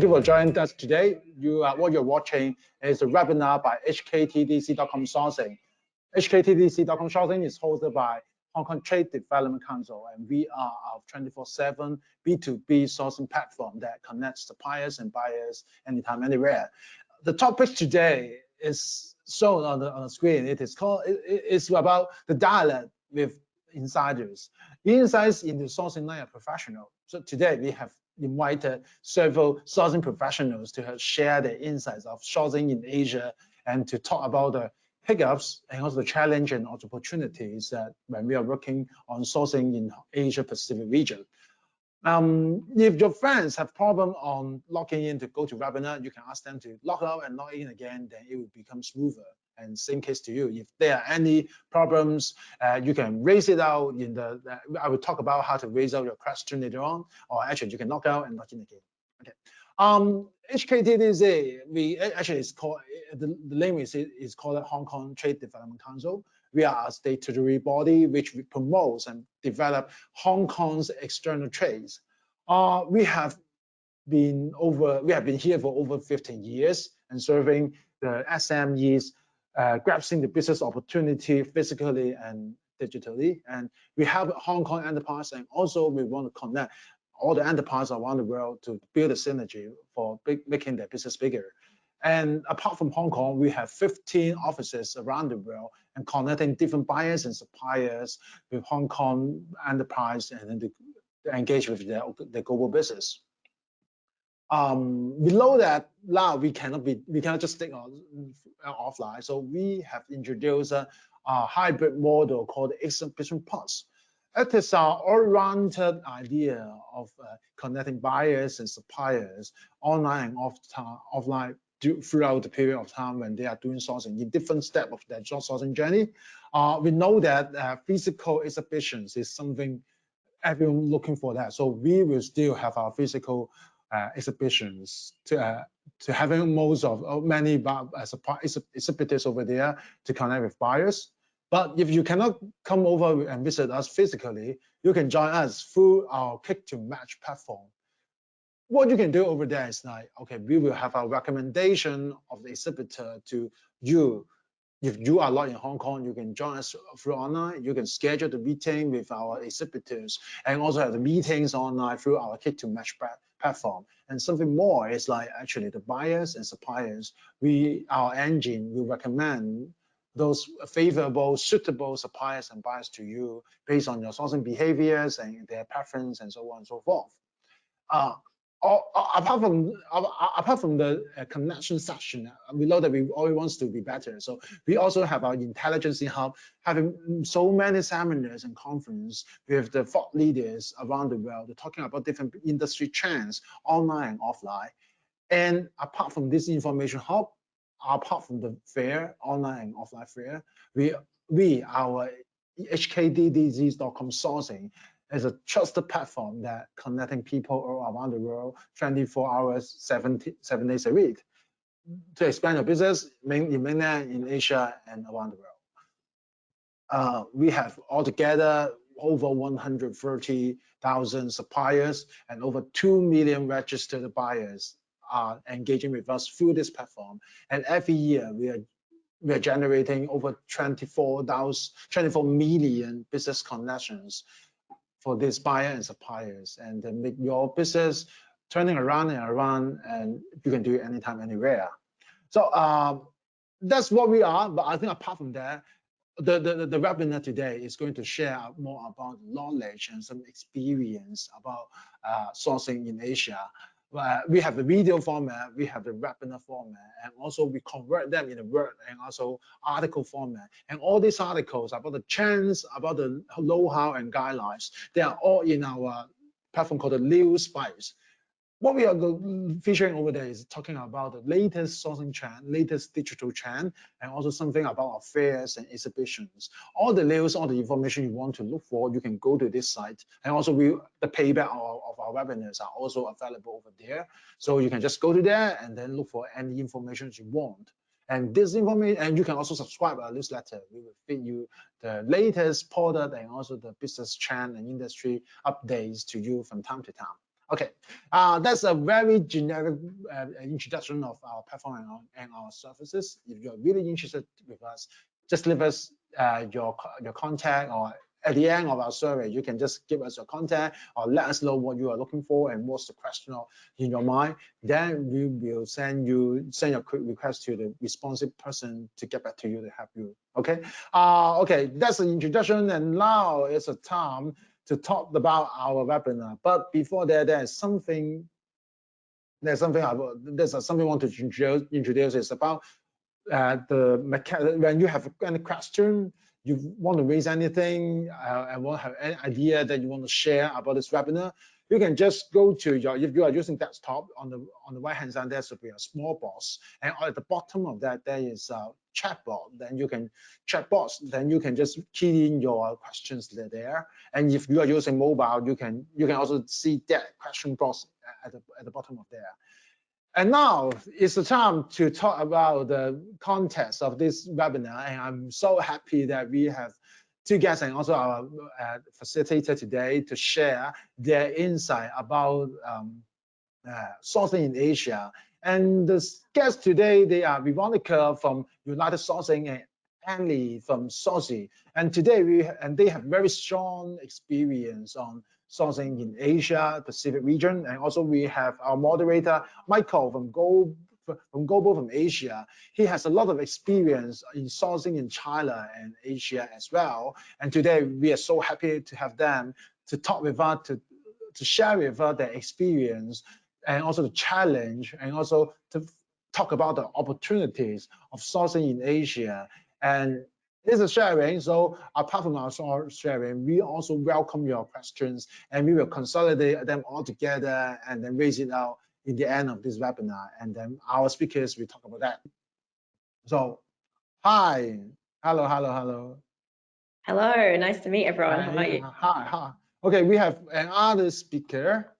Thank you for joining us today. What you're watching is a webinar by HKTDC.com Sourcing. HKTDC.com Sourcing is hosted by Hong Kong Trade Development Council, and we are a 24/7 B2B sourcing platform that connects suppliers and buyers anytime, anywhere. The topic today is shown on the screen. It's about the dialogue with insiders. Insights into sourcing like a professional. So today we have invited several sourcing professionals to share their insights of sourcing in Asia and to talk about the hiccups and also the challenge and opportunities that when we are working on sourcing in Asia Pacific region. If your friends have problem on logging in to go to webinar, you can ask them to log out and log in again, then it will become smoother. And same case to you. If there are any problems, you can raise it out in the, I will talk about how to raise out your question later on, or actually you can log out and log in again. Okay. HKTDC, it's called, the name is called Hong Kong Trade Development Council. We are a statutory body which promotes and develop Hong Kong's external trades. We have been here for over 15 years and serving the SMEs, grasping the business opportunity physically and digitally. And we have Hong Kong enterprise, and also we want to connect all the enterprises around the world to build a synergy for making their business bigger. And apart from Hong Kong, we have 15 offices around the world and connecting different buyers and suppliers with Hong Kong enterprise and then to engage with their global business. Below that, now we cannot just stick on offline. So we have introduced a hybrid model called Exhibition Plus. It is our all-rounded idea of connecting buyers and suppliers online and offline throughout the period of time when they are doing sourcing in different steps of their sourcing journey. We know that physical exhibitions is something everyone looking for that. So we will still have our physical exhibitions to having many exhibitors over there to connect with buyers. But if you cannot come over and visit us physically, you can join us through our Click to Match platform. What you can do over there is like, okay, we will have a recommendation of the exhibitor to you. If you are not in Hong Kong, you can join us through online. You can schedule the meeting with our exhibitors and also have the meetings online through our Click to Match platform. And something more is like actually the buyers and suppliers, our engine will recommend those favorable, suitable suppliers and buyers to you based on your sourcing behaviors and their preference and so on and so forth. Apart from the connection section, we know that we always want to be better. So we also have our intelligence hub, having so many seminars and conferences with the thought leaders around the world, talking about different industry trends, online and offline. And apart from this information hub, apart from the fair, online and offline fair, our HKTDC.com Sourcing is a trusted platform that connecting people all around the world 24 hours, 7 days a week to expand your business in mainland, in Asia, and around the world. We have altogether over 130,000 suppliers and over 2 million registered buyers are engaging with us through this platform. And every year we are generating over 24 million business connections for these buyers and suppliers, and then make your business turning around and around, and you can do it anytime, anywhere. So that's what we are. But I think apart from that, the webinar today is going to share more about knowledge and some experience about sourcing in Asia. We have the video format, we have the webinar format, and also we convert them in a Word and also article format. And all these articles about the trends, about the know-how and guidelines, they are all in our platform called the News Spice. What we are featuring over there is talking about the latest sourcing trend, latest digital trend, and also something about our fairs and exhibitions. All the news, all the information you want to look for, you can go to this site. And also the payback of our webinars are also available over there. So you can just go to there and then look for any information you want. And this information, and you can also subscribe to our newsletter. We will feed you the latest product and also the business trend and industry updates to you from time to time. Okay, that's a very generic introduction of our platform and our services. If you're really interested with us, just leave us your contact, or at the end of our survey, you can just give us your contact or let us know what you are looking for and what's the question in your mind. Then we will send a quick request to the responsive person to get back to you to help you. Okay. Okay, that's the introduction, and now it's a time to talk about our webinar. But before that, there's something I want to introduce. It's about the mechanic. When you have any question, you want to raise anything, and want to have any idea that you want to share about this webinar, you can just go to if you are using desktop, on the right hand side, there should be a small box, and at the bottom of that there is a chat box. Then you can just key in your questions there. And if you are using mobile, you can also see that question box at the bottom of there. And now it's the time to talk about the context of this webinar. And I'm so happy that we have two guests and also our facilitator today to share their insight about sourcing in Asia. And the guests today, they are Veronika from United Sourcing and Elly from Sourcing. And today they have very strong experience on sourcing in Asia Pacific region. And also we have our moderator Michael from Global from Asia. He has a lot of experience in sourcing in China and Asia as well. And today we are so happy to have them to talk with us, to share with us their experience and also the challenge, and also to talk about the opportunities of sourcing in Asia. And this is sharing. So apart from our sharing, we also welcome your questions, and we will consolidate them all together and then raise it out in the end of this webinar. And then our speakers will talk about that. So, hi, hello. Hello, nice to meet everyone. How are you? Hi. Okay, we have another speaker.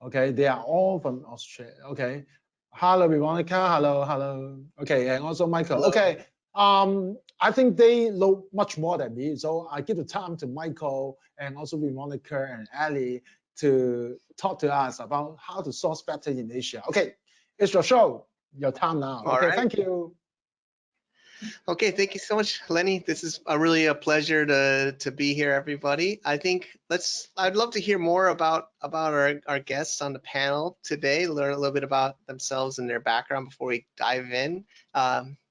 Okay, they are all from Australia. Okay, hello Veronika. Hello. Okay, and also Michael. Hello. Okay. I think they know much more than me, so I give the time to Michael and also Veronika and Elly to talk to us about how to source better in Asia. Okay, it's your show, your time now. All okay, right. Thank you. Okay, thank you so much, Lenny. This is really a pleasure to be here, everybody. I think I'd love to hear more about our guests on the panel today, learn a little bit about themselves and their background before we dive in.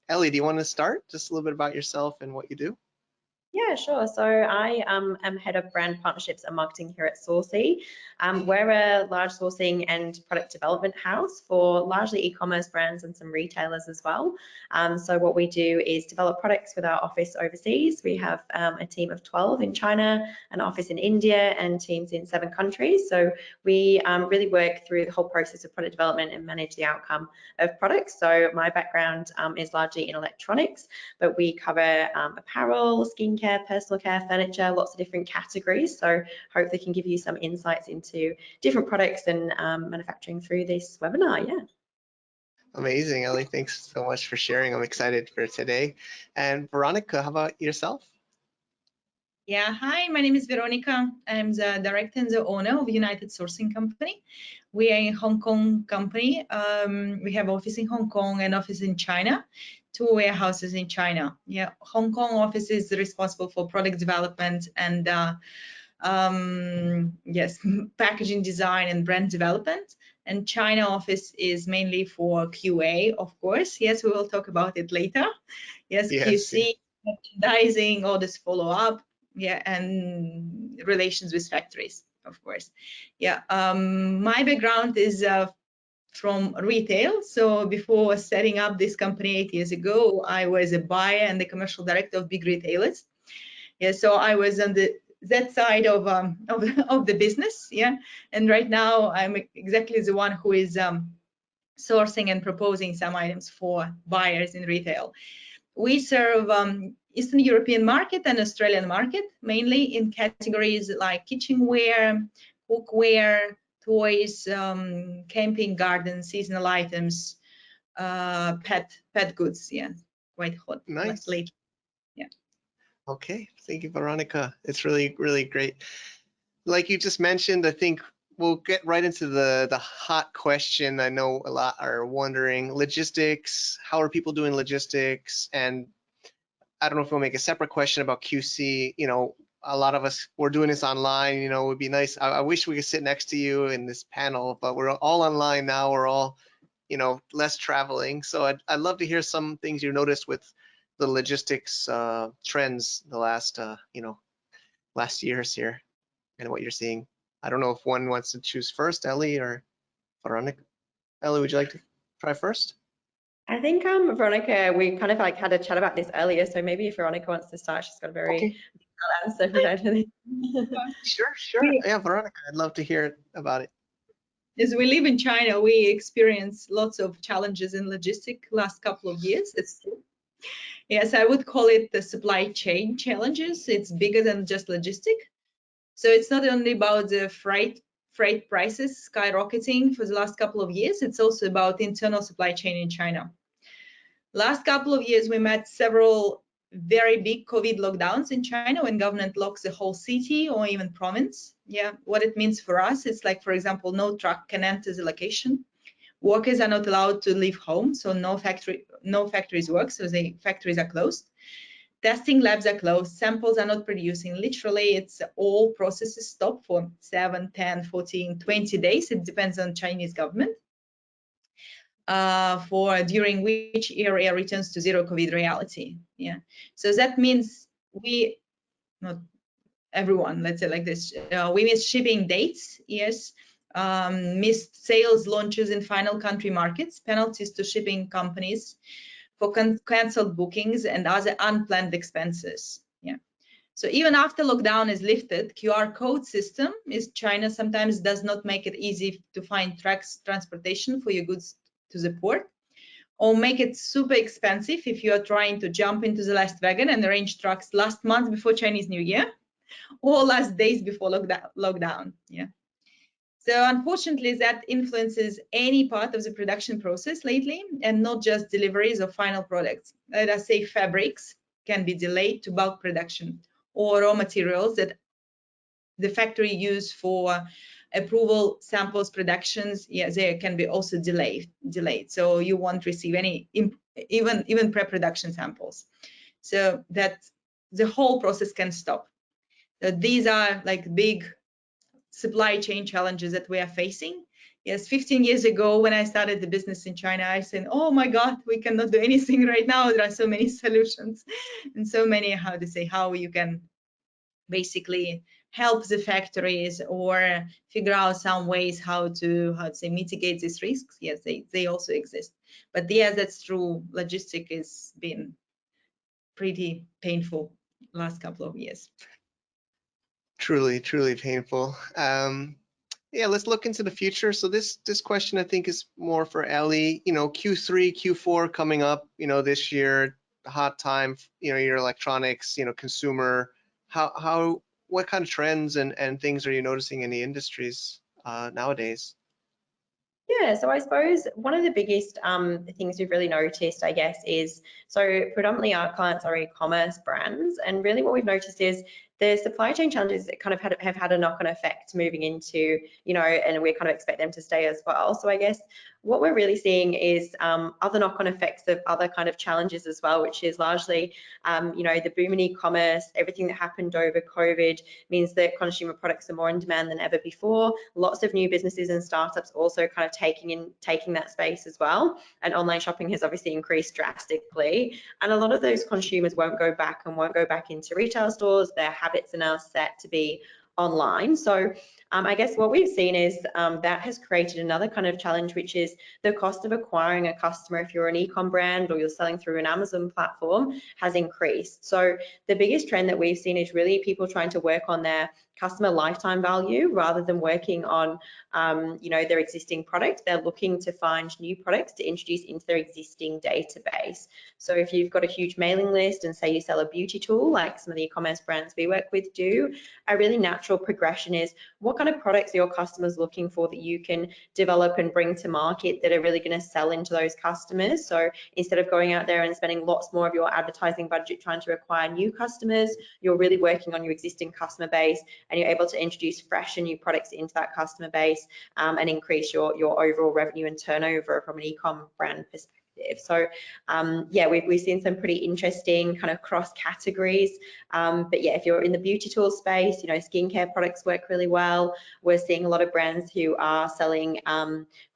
Elly, do you want to start? Just a little bit about yourself and what you do? Yeah, sure. So I am head of brand partnerships and marketing here at Sourcey. We're a large sourcing and product development house for largely e-commerce brands and some retailers as well. So what we do is develop products with our office overseas. We have a team of 12 in China, an office in India, and teams in 7 countries. So we really work through the whole process of product development and manage the outcome of products. So my background is largely in electronics, but we cover apparel, skincare, personal care, furniture, lots of different categories. So hopefully can give you some insights into different products and manufacturing through this webinar. Yeah. Amazing, Elly. Thanks so much for sharing. I'm excited for today. And Veronika, how about yourself? Yeah, hi, my name is Veronika. I'm the director and the owner of United Sourcing Company. We are a Hong Kong company. We have office in Hong Kong and office in China, 2 warehouses in China. Yeah, Hong Kong office is responsible for product development and yes, packaging design and brand development. And China office is mainly for QA, of course. Yes, we will talk about it later. Yes, QC, merchandising, all this follow up. Yeah, and relations with factories, of course. Yeah, my background is from retail. So before setting up this company 8 years ago, I was a buyer and the commercial director of big retailers. Yeah, so I was on that side of the business. Yeah, and right now I'm exactly the one who is sourcing and proposing some items for buyers in retail. We serve Eastern European market and Australian market, mainly in categories like kitchenware, cookware, toys, camping, garden, seasonal items, pet goods. Yeah, quite hot. Nice. Lately. Yeah. Okay, thank you, Veronika. It's really, really great. Like you just mentioned, I think we'll get right into the hot question. I know a lot are wondering logistics. How are people doing logistics? And I don't know if we'll make a separate question about QC. You know, a lot of us, we're doing this online. You know, it would be nice. I wish we could sit next to you in this panel, but we're all online now. We're all, you know, less traveling. So I'd love to hear some things you noticed with the logistics trends the last, you know, last years here and what you're seeing. I don't know if one wants to choose first, Elly or Veronika. Elly, would you like to try first? I think Veronika, we kind of like had a chat about this earlier, so maybe if Veronika wants to start, she's got a very detailed answer prepared for this. Sure. Yeah, Veronika, I'd love to hear about it. As we live in China, we experience lots of challenges in logistics last couple of years. It's true. Yes, I would call it the supply chain challenges. It's bigger than just logistics. So it's not only about the freight prices skyrocketing for the last couple of years, it's also about internal supply chain in China. Last couple of years, we met several very big COVID lockdowns in China when government locks the whole city or even province. Yeah, what it means for us, it's like, for example, no truck can enter the location. Workers are not allowed to leave home, so no factories work, so the factories are closed. Testing labs are closed, samples are not producing. Literally, it's all processes stop for 7, 10, 14, 20 days. It depends on Chinese government. During which area returns to zero COVID reality. Yeah, so that means not everyone, let's say like this, we miss shipping dates, yes, missed sales launches in final country markets, penalties to shipping companies for cancelled bookings and other unplanned expenses. Yeah. So even after lockdown is lifted, QR code system is China sometimes does not make it easy to find transportation for your goods to the port, or make it super expensive if you are trying to jump into the last wagon and arrange trucks last month before Chinese New Year, or last days before lockdown. Yeah. So unfortunately, that influences any part of the production process lately, and not just deliveries of final products. Let us say fabrics can be delayed to bulk production, or raw materials that the factory used for approval samples productions, yeah, they can be also delayed. So you won't receive any even pre-production samples. So that the whole process can stop. So these are like big supply chain challenges that we are facing. Yes, 15 years ago when I started the business in China, I said, oh my God, we cannot do anything right now. There are so many solutions and so many, how you can basically help the factories or figure out some ways how to mitigate these risks. Yes, they also exist. But yes, that's true. Logistics has been pretty painful last couple of years. Truly painful. Yeah, let's look into the future. So this question I think is more for Elly. You know, Q3, Q4 coming up. You know, this year, hot time. You know, your electronics. You know, consumer. What kind of trends and things are you noticing in the industries nowadays? Yeah, so I suppose one of the biggest things we've really noticed, I guess, is so predominantly our clients are e-commerce brands, and really what we've noticed is the supply chain challenges that kind of have had a knock-on effect moving into, you know, and we kind of expect them to stay as well. So I guess what we're really seeing is other knock-on effects of other kind of challenges as well, which is largely, you know, the boom in e-commerce, everything that happened over COVID means that consumer products are more in demand than ever before. Lots of new businesses and startups also kind of taking that space as well. And online shopping has obviously increased drastically. And a lot of those consumers won't go back into retail stores. Their habits are now set to be online. So I guess what we've seen is that has created another kind of challenge, which is the cost of acquiring a customer if you're an e-com brand or you're selling through an Amazon platform has increased. So the biggest trend that we've seen is really people trying to work on their customer lifetime value rather than working on you know, their existing product. They're looking to find new products to introduce into their existing database. So if you've got a huge mailing list and say you sell a beauty tool like some of the e-commerce brands we work with do, a really natural progression is what kind kind of products are your customers looking for that you can develop and bring to market that are really going to sell into those customers. So instead of going out there and spending lots more of your advertising budget trying to acquire new customers, you're really working on your existing customer base, and you're able to introduce fresh and new products into that customer base, and increase your overall revenue and turnover from an e-com brand perspective. So yeah, we've seen some pretty interesting kind of cross categories, but yeah, if you're in the beauty tool space, you know, skincare products work really well. We're seeing a lot of brands who are selling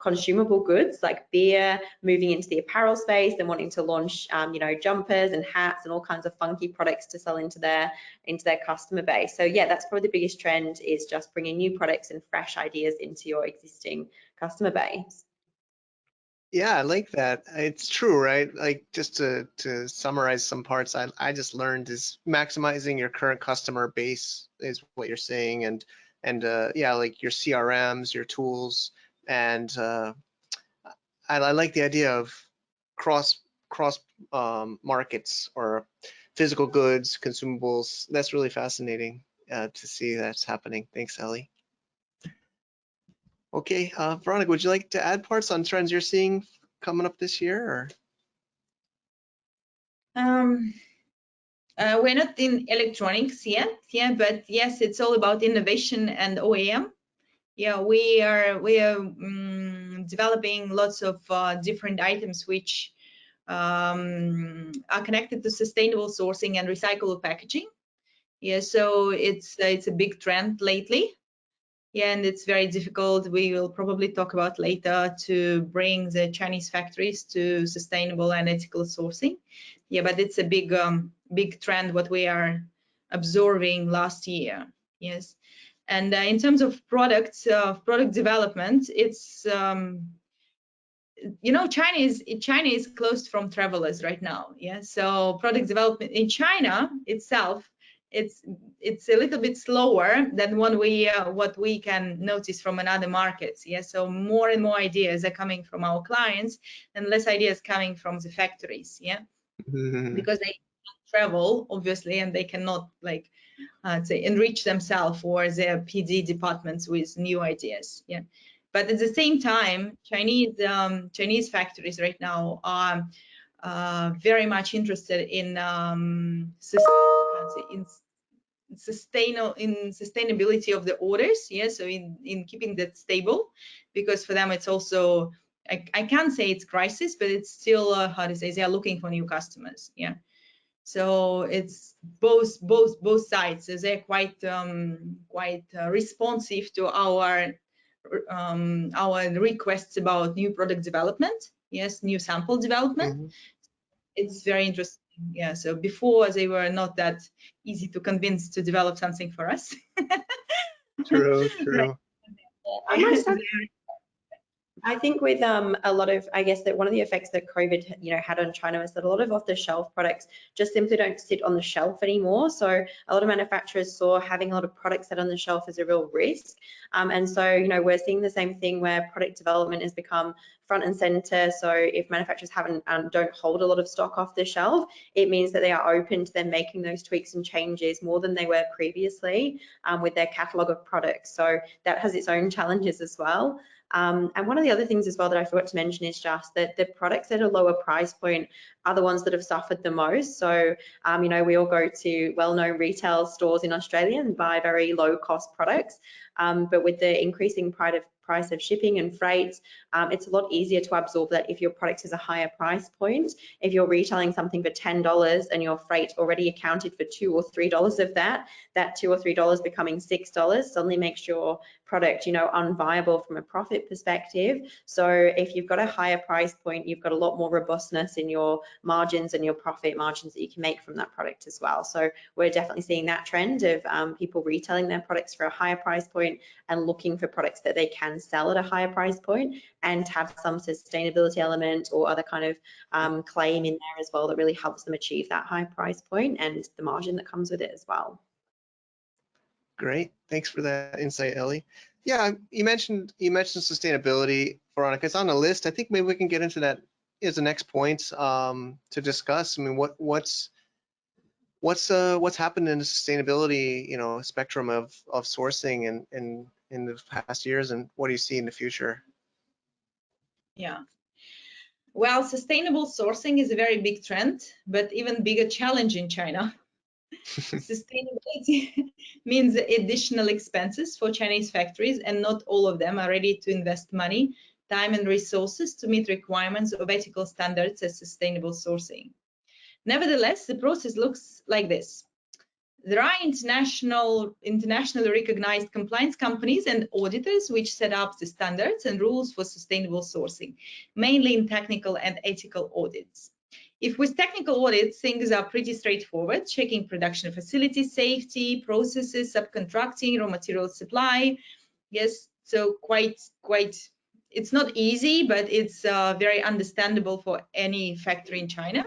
consumable goods like beer, moving into the apparel space and wanting to launch you know, jumpers and hats and all kinds of funky products to sell into their customer base. So yeah, that's probably the biggest trend, is just bringing new products and fresh ideas into your existing customer base. Yeah, I like that. It's true, right? Like, just to summarize some parts I just learned is maximizing your current customer base is what you're saying, and yeah, like your CRMs, your tools, and I like the idea of cross markets or physical goods, consumables. That's really fascinating to see that's happening. Thanks, Elly. Okay, Veronika, would you like to add parts on trends you're seeing coming up this year? Or? We're not in electronics yet, yeah, but yes, it's all about innovation and OEM. Yeah, we are developing lots of different items which are connected to sustainable sourcing and recyclable packaging. Yeah, so it's a big trend lately. Yeah, and it's very difficult. We will probably talk about later to bring the Chinese factories to sustainable and ethical sourcing. Yeah, but it's a big trend what we are observing last year. Yes, and in terms of product development, it's you know, China is closed from travelers right now. Yeah, so product development in China itself, it's a little bit slower than what we can notice from another markets. Yeah, so more and more ideas are coming from our clients and less ideas coming from the factories. Yeah, because they travel obviously, and they cannot like say enrich themselves or their PD departments with new ideas. Yeah, but at the same time, Chinese factories right now are very much interested in sustainability of the orders. Yeah, so in keeping that stable, because for them it's also, I can't say it's crisis, but it's still how to say, they are looking for new customers. Yeah, so it's both sides. So they're quite responsive to our requests about new product development. Yes, new sample development. It's very interesting. Yeah, so before they were not that easy to convince to develop something for us. True. I think with a lot of, I guess that one of the effects that COVID, you know, had on China is that a lot of off-the-shelf products just simply don't sit on the shelf anymore. So a lot of manufacturers saw having a lot of products set on the shelf as a real risk. And so, you know, we're seeing the same thing where product development has become front and center. So if manufacturers don't hold a lot of stock off the shelf, it means that they are open to them making those tweaks and changes more than they were previously with their catalog of products. So that has its own challenges as well. And one of the other things as well that I forgot to mention is just that the products at a lower price point are the ones that have suffered the most. So, you know, we all go to well-known retail stores in Australia and buy very low-cost products. But with the increasing price of shipping and freight, it's a lot easier to absorb that if your product is a higher price point. If you're retailing something for $10 and your freight already accounted for $2 or $3 of that $2 or $3 becoming $6 suddenly makes your product, you know, unviable from a profit perspective. So if you've got a higher price point, you've got a lot more robustness in your margins and your profit margins that you can make from that product as well. So we're definitely seeing that trend of people retailing their products for a higher price point and looking for products that they can sell at a higher price point and have some sustainability element or other kind of claim in there as well that really helps them achieve that high price point and the margin that comes with it as well. Great, thanks for that insight, Elly. Yeah, you mentioned sustainability, Veronika. It's on the list. I think maybe we can get into that as the next point to discuss. I mean, what's happened in the sustainability, you know, spectrum of sourcing, and in the past years, and what do you see in the future? Yeah. Well, sustainable sourcing is a very big trend, but even bigger challenge in China. Sustainability means additional expenses for Chinese factories, and not all of them are ready to invest money, time, and resources to meet requirements of ethical standards as sustainable sourcing. Nevertheless, the process looks like this. There are internationally recognized compliance companies and auditors which set up the standards and rules for sustainable sourcing, mainly in technical and ethical audits. If with technical audits, things are pretty straightforward, checking production facility safety, processes, subcontracting, raw material supply. Yes, so quite, it's not easy, but it's very understandable for any factory in China.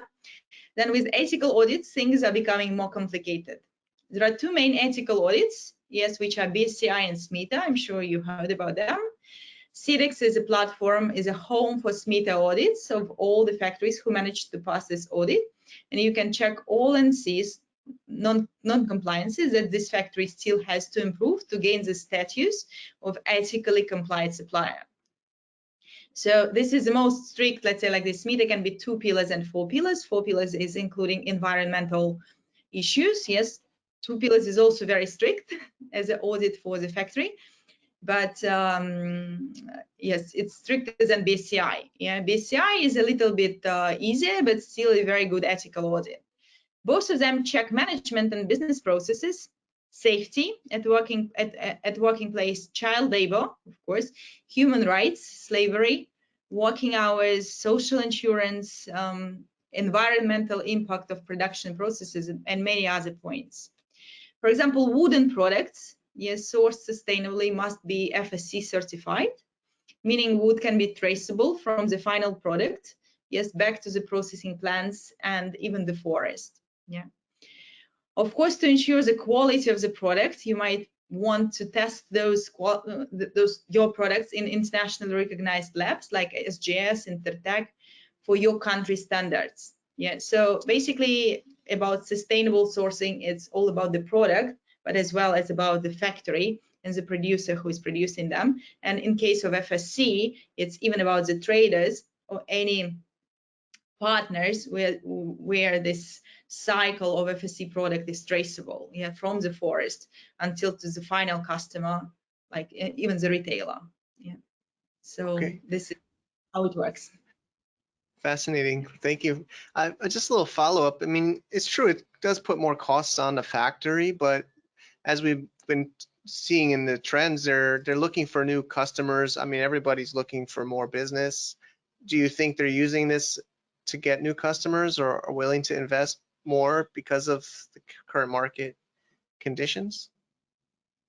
Then with ethical audits, things are becoming more complicated. There are two main ethical audits, yes, which are BSCI and SMETA. I'm sure you heard about them. CEDEX is a platform, is a home for SMETA audits of all the factories who managed to pass this audit. And you can check all NCs, non-compliances that this factory still has to improve to gain the status of ethically compliant supplier. So this is the most strict, let's say like this, SMETA can be 2 pillars and 4 pillars. 4 pillars is including environmental issues. Yes, 2 pillars is also very strict as an audit for the factory. But yes, it's stricter than BSCI. Yeah, BSCI is a little bit easier, but still a very good ethical audit. Both of them check management and business processes, safety at working place, child labor, of course, human rights, slavery, working hours, social insurance, environmental impact of production processes, and many other points. For example, wooden products, yes, sourced sustainably must be FSC certified, meaning wood can be traceable from the final product, yes, back to the processing plants and even the forest. Yeah. Of course, to ensure the quality of the product, you might want to test your products in internationally recognized labs like SGS, Intertech, for your country standards. Yeah. So basically, about sustainable sourcing, it's all about the product, but as well as about the factory and the producer who is producing them. And in case of FSC, it's even about the traders or any partners where this cycle of FSC product is traceable, yeah, from the forest until to the final customer, like even the retailer. Yeah. So okay. This is how it works. Fascinating. Thank you. Just a little follow-up. I mean, it's true, it does put more costs on the factory, but as we've been seeing in the trends, they're looking for new customers. I mean, everybody's looking for more business. Do you think they're using this to get new customers, or are willing to invest more because of the current market conditions?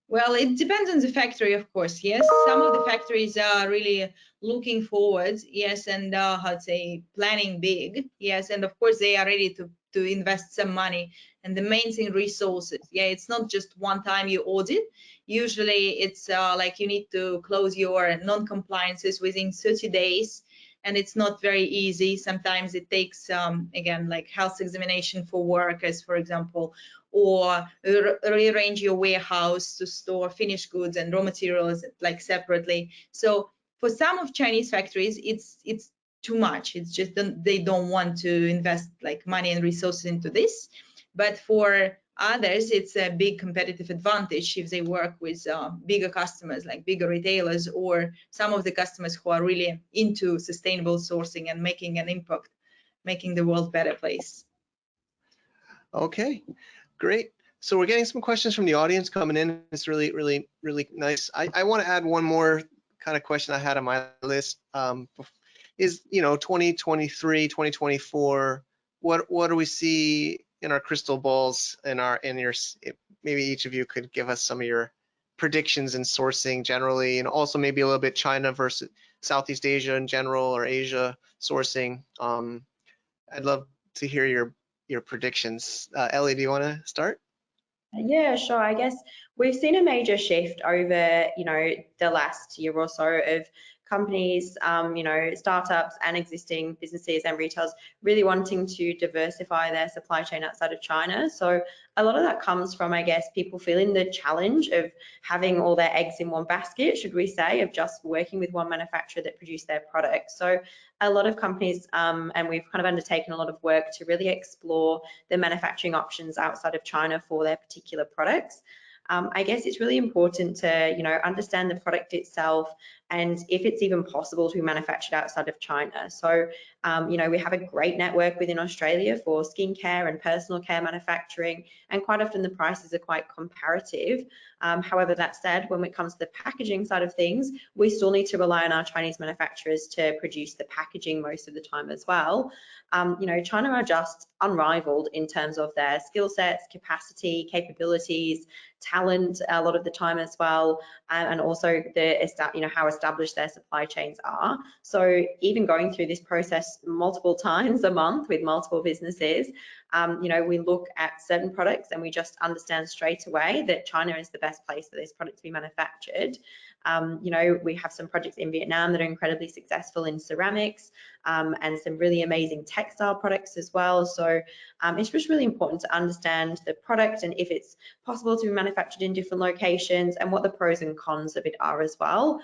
Well, it depends on the factory, of course. Yes, some of the factories are really looking forward, yes, and how to say, planning big, yes, and of course they are ready to invest some money. And the main thing, resources. Yeah, it's not just one time you audit. Usually it's like you need to close your non-compliances within 30 days. And it's not very easy. Sometimes it takes, again, like health examination for workers, for example, or rearrange your warehouse to store finished goods and raw materials like separately. So for some of Chinese factories, it's too much. It's just they don't want to invest like money and resources into this. But for others, it's a big competitive advantage if they work with bigger customers, like bigger retailers, or some of the customers who are really into sustainable sourcing and making an impact, making the world a better place. Okay, great. So we're getting some questions from the audience coming in. It's really, really, really nice. I want to add one more kind of question I had on my list. Is, 2023, 2024, what do we see in our crystal balls, maybe each of you could give us some of your predictions in sourcing generally, and also maybe a little bit China versus Southeast Asia in general, or Asia sourcing. I'd love to hear your predictions. Elly, do you want to start? Yeah, sure. I guess we've seen a major shift over, the last year or so of companies, startups and existing businesses and retailers really wanting to diversify their supply chain outside of China. So a lot of that comes from, I guess, people feeling the challenge of having all their eggs in one basket, should we say, of just working with one manufacturer that produce their product. So a lot of companies, and we've kind of undertaken a lot of work to really explore the manufacturing options outside of China for their particular products. I guess it's really important to, understand the product itself and if it's even possible to be manufactured outside of China. So, we have a great network within Australia for skincare and personal care manufacturing, and quite often the prices are quite comparative. However, that said, when it comes to the packaging side of things, we still need to rely on our Chinese manufacturers to produce the packaging most of the time as well. China are just unrivaled in terms of their skill sets, capacity, capabilities, talent a lot of the time as well, and also how established their supply chains are. So even going through this process multiple times a month with multiple businesses, we look at certain products and we just understand straight away that China is the best place for this product to be manufactured. We have some projects in Vietnam that are incredibly successful in ceramics, and some really amazing textile products as well. So it's just really important to understand the product and if it's possible to be manufactured in different locations and what the pros and cons of it are as well.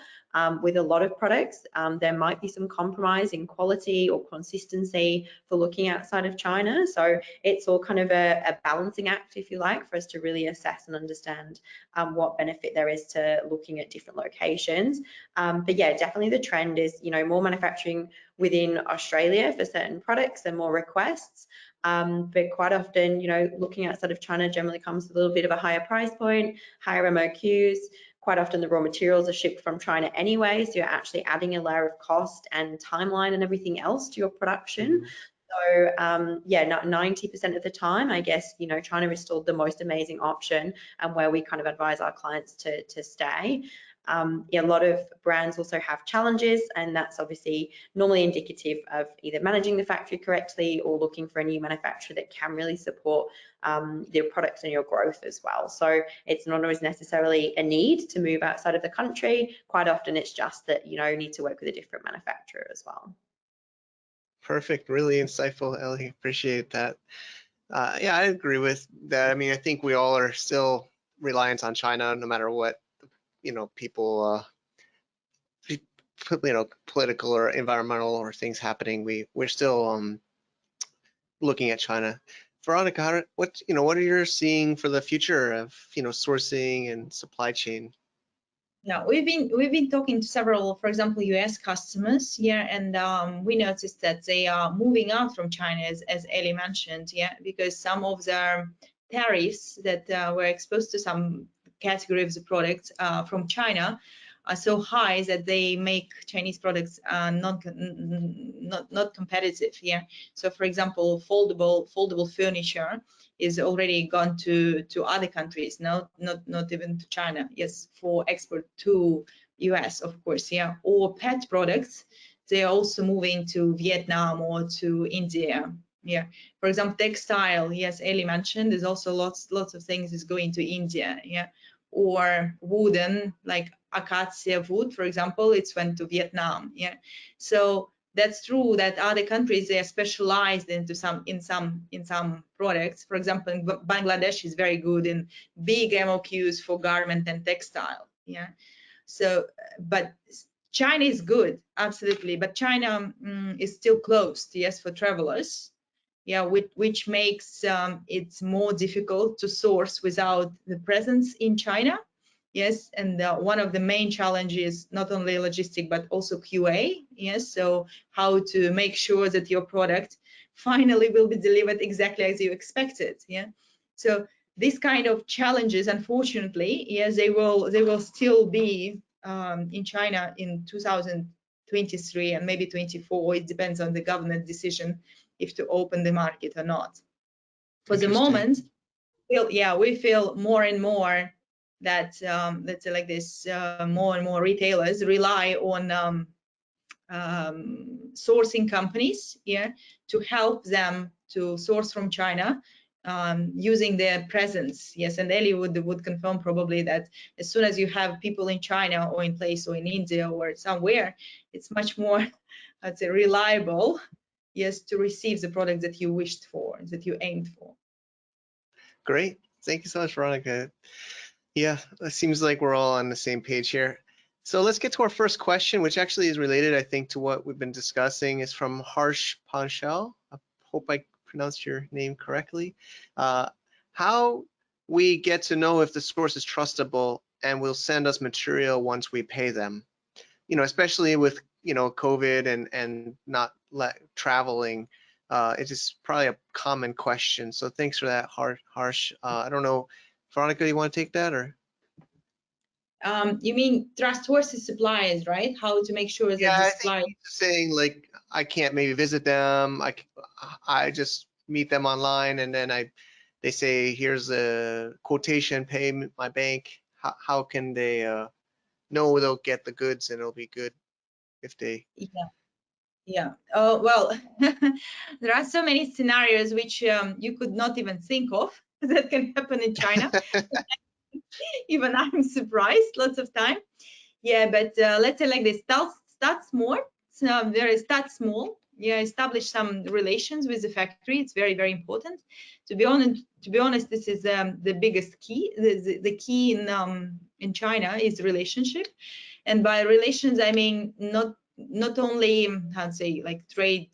With a lot of products, there might be some compromise in quality or consistency for looking outside of China. So it's all kind of a balancing act, if you like, for us to really assess and understand what benefit there is to looking at different locations. But yeah, definitely the trend is, more manufacturing within Australia for certain products and more requests. But quite often, looking outside of China generally comes with a little bit of a higher price point, higher MOQs. Quite often the raw materials are shipped from China anyway, so you're actually adding a layer of cost and timeline and everything else to your production. So yeah, not 90% of the time, I guess, China is still the most amazing option and where we kind of advise our clients to stay. A lot of brands also have challenges, and that's obviously normally indicative of either managing the factory correctly or looking for a new manufacturer that can really support your products and your growth as well. So it's not always necessarily a need to move outside of the country. Quite often it's just that you need to work with a different manufacturer as well. Perfect, really insightful, Elly. Appreciate that. Yeah, I agree with that. I mean, I think we all are still reliant on China, no matter what people, political or environmental or things happening. We're still looking at China. Veronika, what are you seeing for the future of sourcing and supply chain? No, we've been talking to several, for example, US customers, and we noticed that they are moving out from China, as Elly mentioned, because some of their tariffs that were exposed to some category of the products from China are so high that they make Chinese products not competitive. So, for example, foldable furniture is already gone to other countries, not even to China. Yes, for export to US, of course. Or pet products, they are also moving to Vietnam or to India. For example, textile. Yes, Elly mentioned. There's also lots of things is going to India. Or wooden, like acacia wood, for example, it's went to Vietnam. So that's true that other countries, they are specialized in some products. For example, Bangladesh is very good in big MOQs for garment and textile. So, but China is good, absolutely. But China is still closed, yes, for travelers. Which makes it more difficult to source without the presence in China. Yes, and one of the main challenges, not only logistic, but also QA. Yes, so how to make sure that your product finally will be delivered exactly as you expected. So these kind of challenges, unfortunately, yes, they will still be in China in 2023 and maybe 24. It depends on the government decision if to open the market or not. For the moment, we feel more and more that let's say like this, more and more retailers rely on sourcing companies to help them to source from China, using their presence. Yes, and Elly would confirm probably that as soon as you have people in China or in place or in India or somewhere, it's much more, I'd say, reliable, yes, to receive the product that you wished for, that you aimed for. Great. Thank you so much, Veronika. Yeah, it seems like we're all on the same page here. So let's get to our first question, which actually is related, I think, to what we've been discussing. It's from Harsh Panchal. I hope I pronounced your name correctly. How we get to know if the source is trustable and will send us material once we pay them, especially with COVID and not traveling. It is probably a common question. So thanks for that, Harsh. I don't know, Veronika, you want to take that, or? You mean trustworthy suppliers, right? How to make sure that the supplier. Think he's saying like I can't maybe visit them. I just meet them online, and then they say here's a quotation, pay my bank. How can they know they'll get the goods and it'll be good if they? Yeah. Well, there are so many scenarios which you could not even think of that can happen in China. Even I'm surprised lots of time. Yeah, but let's say like this, start small. Start small. Yeah, establish some relations with the factory. It's very, very important. To be honest, this is the biggest key. The key in China is relationship, and by relations I mean not only how to say like trade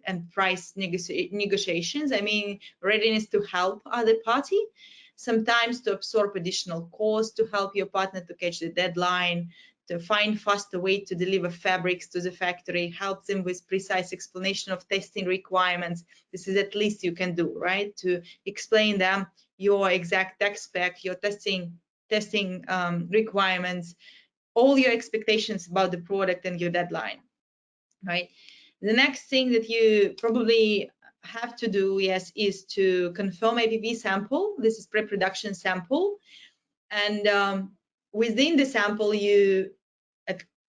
and price negotiations. I mean readiness to help other party, sometimes to absorb additional costs, to help your partner to catch the deadline, to find faster way to deliver fabrics to the factory, help them with precise explanation of testing requirements. This is at least you can do, right? To explain them your exact tech spec, your testing requirements, all your expectations about the product and your deadline, right? The next thing that you probably have to do, yes, is to confirm Abv sample. This is pre-production sample, and within the sample,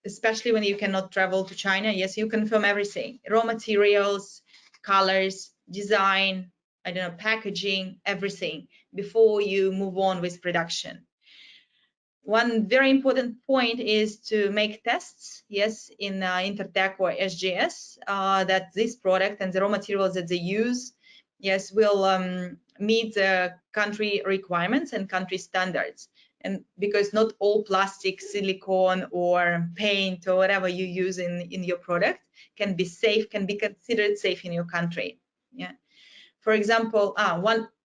especially when you cannot travel to China, yes, you confirm everything: raw materials, colors, design, I don't know, packaging, everything before you move on with production. One very important point is to make tests, yes, in Intertek or SGS, that this product and the raw materials that they use, yes, will meet the country requirements and country standards. And because not all plastic, silicone, or paint or whatever you use in your product can be safe, can be considered safe in your country. Yeah. For example,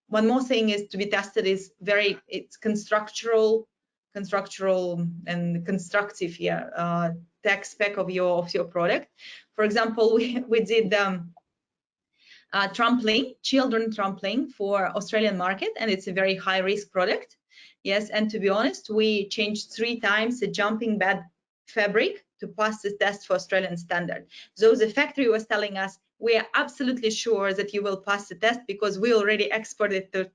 one more thing is to be tested is it's constructural and constructive, yeah, tech spec of your product. For example, we did trampoline, children trampoline for Australian market, and it's a very high risk product. Yes, and to be honest, we changed 3 times the jumping bed fabric to pass the test for Australian standard. So the factory was telling us, we are absolutely sure that you will pass the test because we already exported to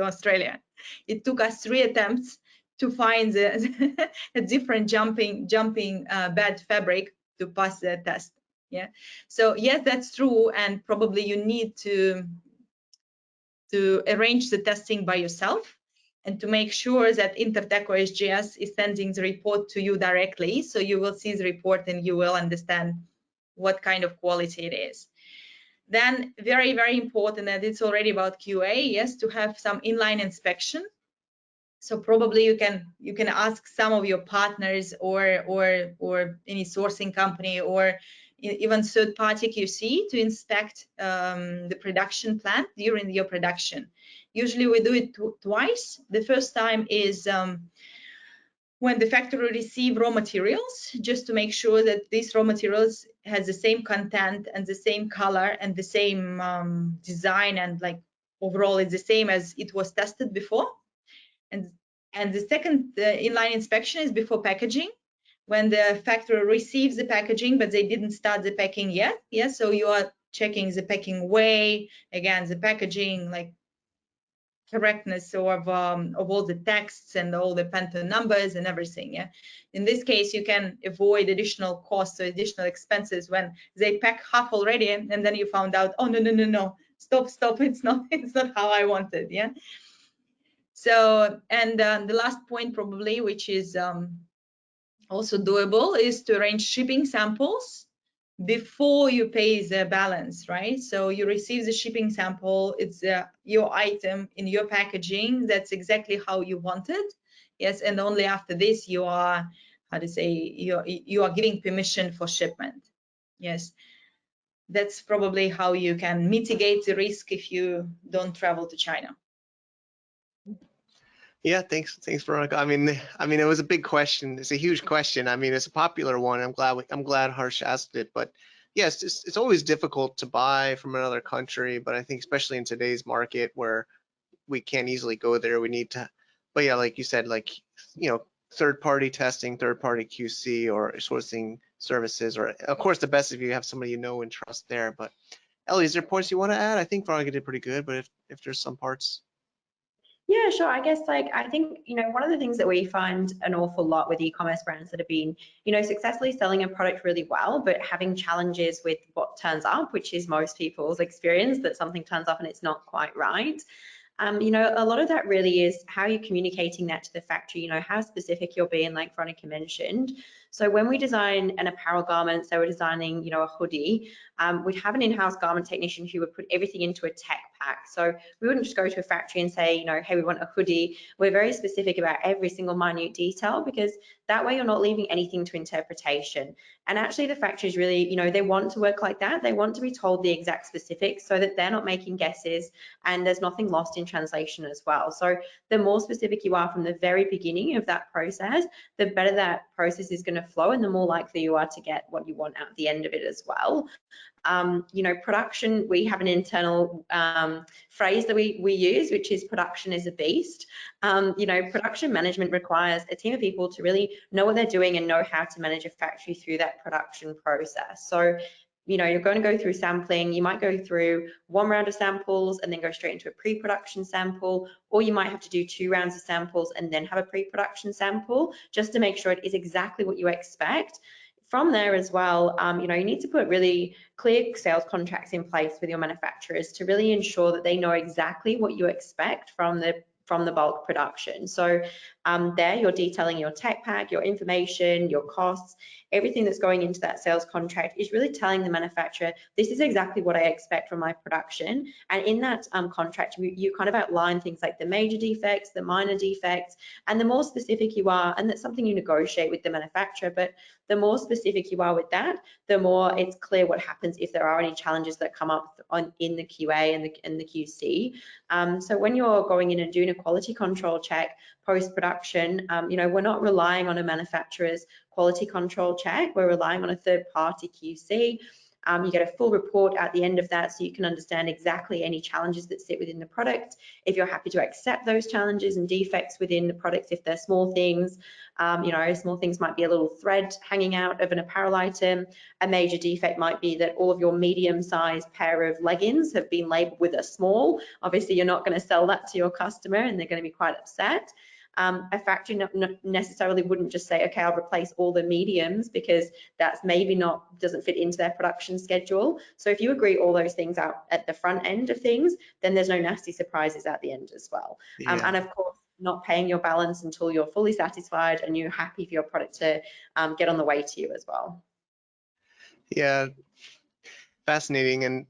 Australia. It took us 3 attempts to find a different jumping bed fabric to pass the test. Yeah, so yes, that's true, and probably you need to arrange the testing by yourself and to make sure that Intertek or SGS is sending the report to you directly, so you will see the report and you will understand what kind of quality it is. Then very, very important, and it's already about QA, yes, to have some inline inspection. So probably you can ask some of your partners or any sourcing company or even third-party QC to inspect the production plant during your production. Usually we do it twice. The first time is when the factory receive raw materials, just to make sure that these raw materials has the same content and the same color and the same design, and like overall it's the same as it was tested before. And the second inline inspection is before packaging, when the factory receives the packaging but they didn't start the packing yet. Yes, so you are checking the packing way, again the packaging, like correctness of all the texts and all the Pantone numbers and everything. Yeah, in this case you can avoid additional costs or additional expenses when they pack half already and then you found out, oh no, stop, it's not how I wanted. Yeah. So, and the last point probably, which is also doable, is to arrange shipping samples before you pay the balance, right? So you receive the shipping sample, it's your item in your packaging, that's exactly how you want it. Yes, and only after this you are, how to say, you are giving permission for shipment. Yes, that's probably how you can mitigate the risk if you don't travel to China. Yeah, thanks, Veronika. I mean, it was a big question. It's a huge question. I mean, it's a popular one. I'm glad Harsh asked it. But yes, it's always difficult to buy from another country. But I think especially in today's market where we can't easily go there, we need to. But yeah, like you said, like third-party testing, third-party QC, or sourcing services, or of course the best if you have somebody you know and trust there. But Elly, is there points you want to add? I think Veronika did pretty good, but if there's some parts. Yeah, sure. I guess I think, one of the things that we find an awful lot with e-commerce brands that have been, successfully selling a product really well, but having challenges with what turns up, which is most people's experience, that something turns up and it's not quite right. A lot of that really is how you're communicating that to the factory, how specific you're being, like Veronika mentioned. So when we design an apparel garment, so we're designing, a hoodie, we'd have an in-house garment technician who would put everything into a tech pack. So we wouldn't just go to a factory and say, hey, we want a hoodie. We're very specific about every single minute detail, because that way you're not leaving anything to interpretation. And actually the factories really, they want to work like that. They want to be told the exact specifics so that they're not making guesses and there's nothing lost in translation as well. So the more specific you are from the very beginning of that process, the better that process is going to flow and the more likely you are to get what you want at the end of it as well. Production, we have an internal phrase that we use, which is production is a beast. Production management requires a team of people to really know what they're doing and know how to manage a factory through that production process. So you're going to go through sampling. You might go through one round of samples and then go straight into a pre-production sample, or you might have to do 2 rounds of samples and then have a pre-production sample, just to make sure it is exactly what you expect. From there as well, you need to put really clear sales contracts in place with your manufacturers to really ensure that they know exactly what you expect from the bulk production. So there you're detailing your tech pack, your information, your costs, everything that's going into that sales contract is really telling the manufacturer, this is exactly what I expect from my production. And in that contract, you kind of outline things like the major defects, the minor defects, and the more specific you are, and that's something you negotiate with the manufacturer, but the more specific you are with that, the more it's clear what happens if there are any challenges that come up in the QA and the QC. So when you're going in and doing a quality control check post-production, we're not relying on a manufacturer's quality control check. We're relying on a third-party QC. You get a full report at the end of that, so you can understand exactly any challenges that sit within the product. If you're happy to accept those challenges and defects within the products, if they're small things, small things might be a little thread hanging out of an apparel item. A major defect might be that all of your medium-sized pair of leggings have been labeled with a small. Obviously, you're not going to sell that to your customer and they're going to be quite upset. A factory necessarily wouldn't just say, okay, I'll replace all the mediums, because that's maybe doesn't fit into their production schedule. So if you agree all those things out at the front end of things, then there's no nasty surprises at the end as well. Yeah. And of course, not paying your balance until you're fully satisfied and you're happy for your product to get on the way to you as well. Yeah, fascinating. And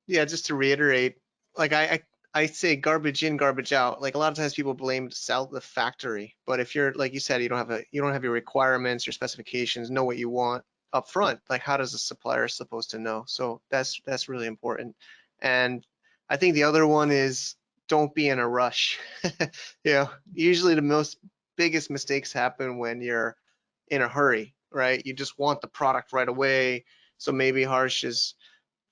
yeah, just to reiterate, like I say garbage in, garbage out. Like a lot of times people blame the factory, but if you're, like you said, you don't have your requirements, your specifications, know what you want up front, like how does the supplier supposed to know? So that's really important. And I think the other one is don't be in a rush. Usually the biggest mistakes happen when you're in a hurry, right? You just want the product right away. So maybe Harsh has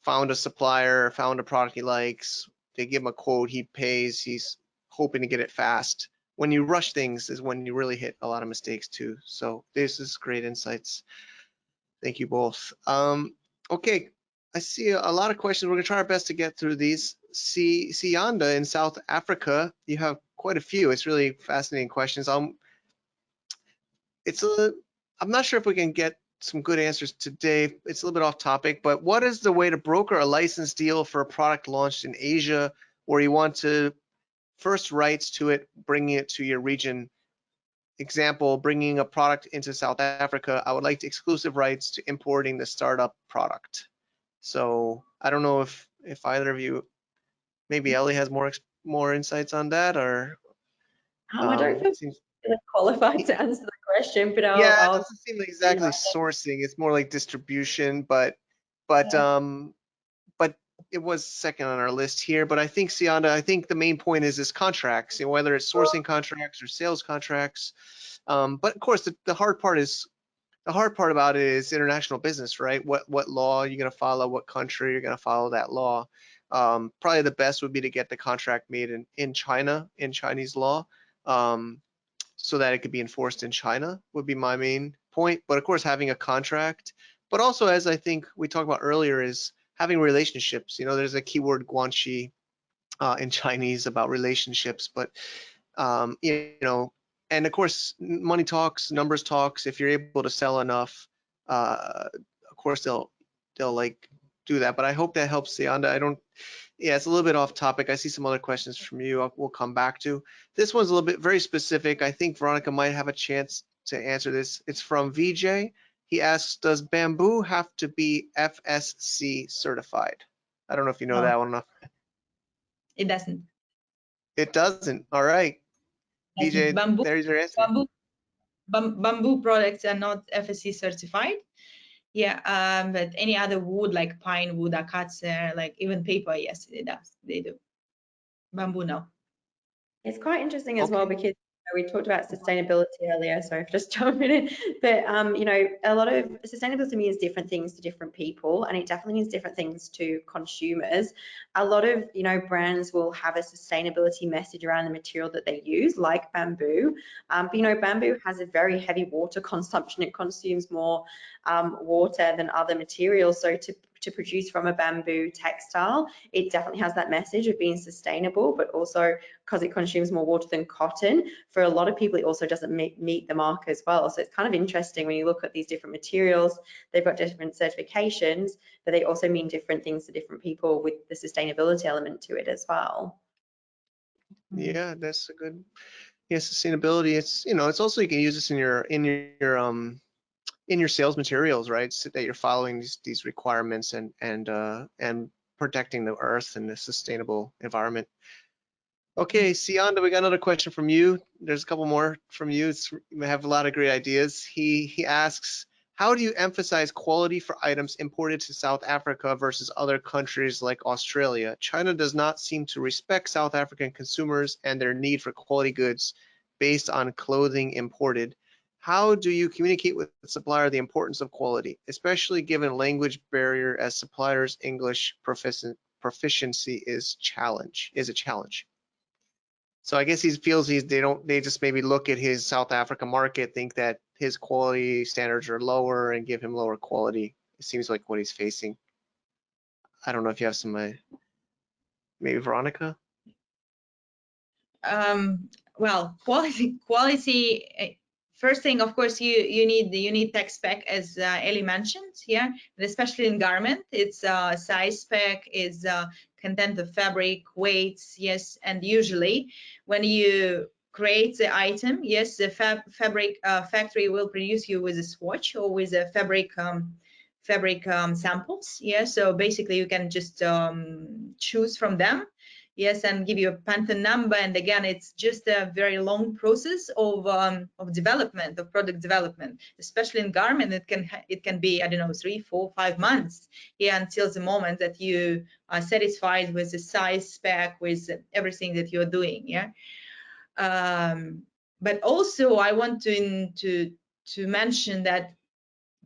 found a supplier, found a product he likes, they give him a quote, he pays, he's hoping to get it fast. When you rush things is when you really hit a lot of mistakes too. So this is great insights. Thank you both. Okay, I see a lot of questions. We're gonna try our best to get through these. Sianda in South Africa, you have quite a few. It's really fascinating questions. I'm not sure if we can get some good answers today. It's a little bit off topic, but what is the way to broker a license deal for a product launched in Asia where you want to first rights to it, bringing it to your region? Example, bringing a product into South Africa, I would like exclusive rights to importing the startup product. So I don't know if either of you, maybe Elly has more insights on that, or I don't feel really qualified to answer the question, but yeah, it I'll doesn't seem like exactly sourcing. It's more like distribution, but it was second on our list here. But I think, Sianda, I think the main point is contracts, you know, whether it's sourcing contracts or sales contracts. But of course, the hard part about it is international business, right? What law you're going to follow, what country you're going to follow that law. Probably the best would be to get the contract made in China, in Chinese law, so that it could be enforced in China would be my main point. But of course, having a contract, but also, as I think we talked about earlier, is having relationships. You know, there's a keyword guanxi in Chinese about relationships, but you know, and of course, money talks, numbers talks. If you're able to sell enough, of course they'll like do that. But I hope that helps, Sianda. Yeah, it's a little bit off topic. I see some other questions from you we'll come back to. This one's a little bit very specific. I think Veronika might have a chance to answer this. It's from VJ. He asks, does bamboo have to be FSC certified? I don't know if you know that one enough. It doesn't. It doesn't. All right. VJ, there's your answer. Bamboo products are not FSC certified. Yeah, but any other wood like pine wood, acacia, like even paper, yes, it does. They do. Bamboo, no. It's quite interesting as well, because we talked about sustainability earlier, sorry for just jumping in, but you know, a lot of sustainability means different things to different people, and it definitely means different things to consumers. A lot of, you know, brands will have a sustainability message around the material that they use, like bamboo. But you know, bamboo has a very heavy water consumption. It consumes more water than other materials. So to produce from a bamboo textile, it definitely has that message of being sustainable, but also because it consumes more water than cotton, for a lot of people it also doesn't meet the mark as well. So it's kind of interesting when you look at these different materials, they've got different certifications, but they also mean different things to different people with the sustainability element to it as well. Yeah, that's a good, yeah, sustainability. It's, you know, it's also, you can use this in your sales materials, right? So that you're following these requirements and protecting the earth and the sustainable environment. Okay, Sianda, we got another question from you. There's a couple more from you. You have a lot of great ideas. He asks, how do you emphasize quality for items imported to South Africa versus other countries like Australia? China does not seem to respect South African consumers and their need for quality goods based on clothing imported. How do you communicate with the supplier the importance of quality, especially given language barrier as suppliers' English proficiency is a challenge? So I guess he feels they just maybe look at his South Africa market, think that his quality standards are lower and give him lower quality. It seems like what he's facing. I don't know if you have some, maybe Veronika? Well, quality. First thing, of course, you need tech spec, as Elly mentioned, yeah, and especially in garment, it's size spec, is content of fabric, weights, yes, and usually when you create the item, yes, the fabric factory will produce you with a swatch or with a fabric samples, yeah. So basically, you can just choose from them. Yes, and give you a patent number. And again, it's just a very long process of development, of product development, especially in garment. It can be, I don't know, 3, 4, 5 months, yeah, until the moment that you are satisfied with the size spec, with everything that you're doing, yeah. But also, I want to mention that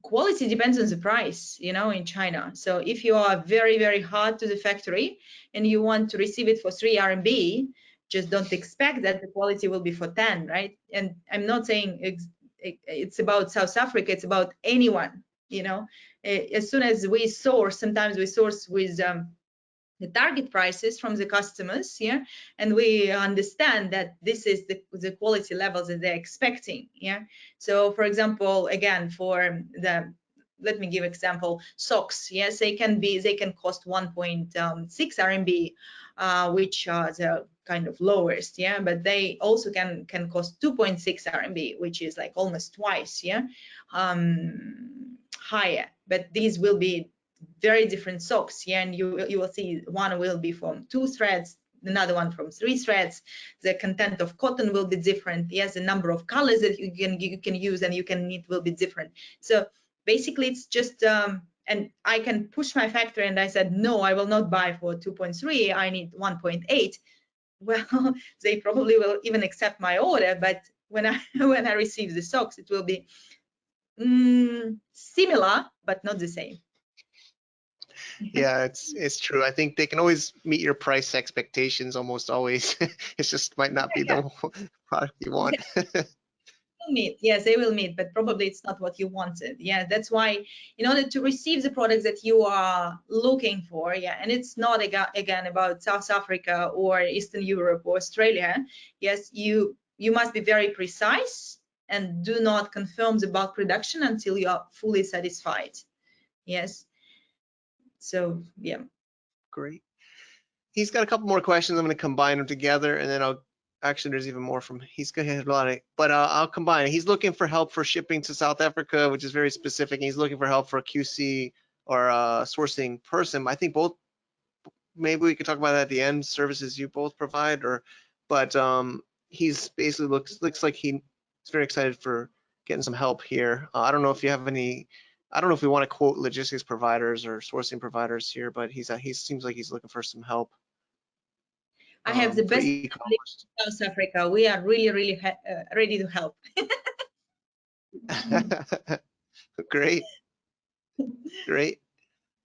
quality depends on the price, you know, in China. So if you are very, very hard to the factory and you want to receive it for 3 RMB, just don't expect that the quality will be for 10, right? And I'm not saying it's about South Africa, it's about anyone, you know. As soon as we source, sometimes we source with the target prices from the customers, yeah, and we understand that this is the quality levels that they're expecting, yeah. So for example, again, for the let me give example, socks. Yes, they can cost 1.6 RMB, which are the kind of lowest, yeah, but they also can cost 2.6 RMB, which is like almost twice, yeah, higher. But these will be very different socks, yeah, and you will see one will be from 2 threads, another one from 3 threads. The content of cotton will be different. Yes, the number of colors that you can use and you can knit will be different. So basically, it's just and I can push my factory, and I said, no, I will not buy for 2.3. I need 1.8. Well, they probably will even accept my order, but when I when I receive the socks, it will be similar but not the same. Yeah, it's true. I think they can always meet your price expectations almost always. It just might not be the product you want. Meet, yes, they will meet, but probably it's not what you wanted. Yeah, that's why in order to receive the products that you are looking for, yeah, and it's not again about South Africa or Eastern Europe or Australia. Yes, you must be very precise and do not confirm the bulk production until you are fully satisfied. Yes, so yeah. Great. He's got a couple more questions. I'm going to combine them together, and then actually, there's even more from, he's going to have a lot of, but I'll combine it. He's looking for help for shipping to South Africa, which is very specific. And he's looking for help for a QC or a sourcing person. I think both, maybe we could talk about that at the end, services you both provide, but he's basically looks like he's very excited for getting some help here. I don't know if you have any, I don't know if we want to quote logistics providers or sourcing providers here, but he seems like he's looking for some help. I have the best in South Africa. We are really ready to help. Great.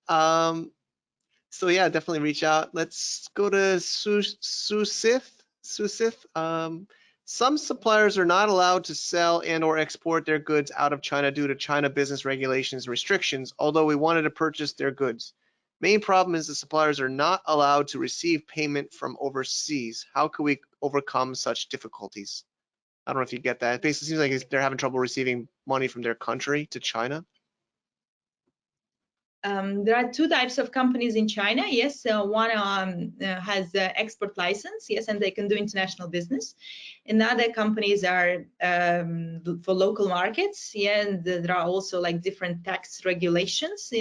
So yeah, definitely reach out. Let's go to Susith. Some suppliers are not allowed to sell and or export their goods out of China due to China business regulations and restrictions, although we wanted to purchase their goods. Main problem is the suppliers are not allowed to receive payment from overseas. How can we overcome such difficulties? I don't know if you get that. It basically seems like they're having trouble receiving money from their country to China. There are 2 types of companies in China. Yes, one has export license, yes, and they can do international business. And other companies are for local markets. Yeah, and there are also like different tax regulations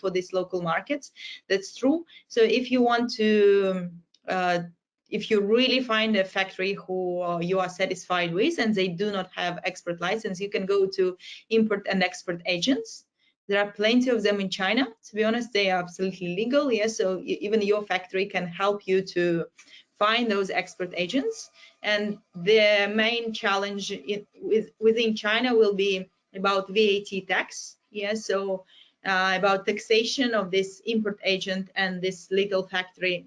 for these local markets. That's true. So if you want to, if you really find a factory who you are satisfied with and they do not have export license, you can go to import and export agents. There are plenty of them in China. To be honest, they are absolutely legal. Yes, so even your factory can help you to find those export agents. And the main challenge within China will be about VAT tax. Yes, so about taxation of this import agent and this legal factory.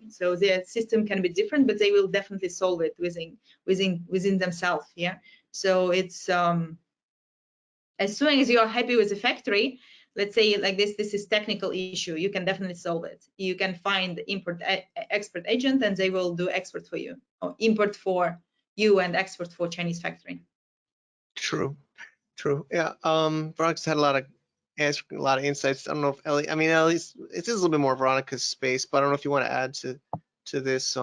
So the system can be different, but they will definitely solve it within themselves. Yeah, so it's. As soon as you are happy with the factory, let's say like this is technical issue, you can definitely solve it. You can find export agent and they will do export for you, or import for you and export for Chinese factory. True. Yeah. Veronica's had a lot of insights. I don't know if Elly, I mean, at least it is a little bit more Veronica's space, but I don't know if you want to add to this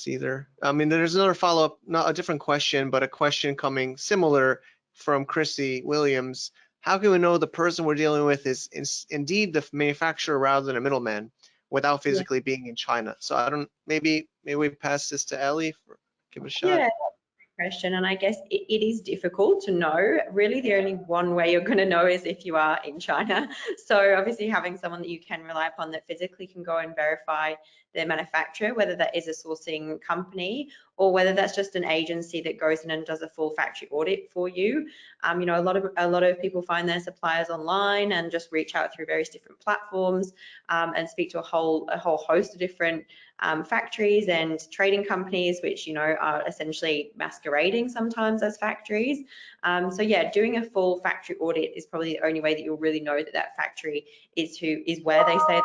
either. I mean, there's another follow-up, not a different question, but a question coming similar from Chrissy Williams. How can we know the person we're dealing with is indeed the manufacturer rather than a middleman without physically being in China? So I don't, maybe we pass this to Elly, give it a shot. Yeah. Question, and I guess it is difficult to know. Really, the only one way you're going to know is if you are in China. So obviously having someone that you can rely upon that physically can go and verify their manufacturer, whether that is a sourcing company or whether that's just an agency that goes in and does a full factory audit for you. You know, a lot of people find their suppliers online and just reach out through various different platforms and speak to a whole host of different factories and trading companies, which, you know, are essentially masquerading sometimes as factories. So yeah, doing a full factory audit is probably the only way that you'll really know that that factory is where they say.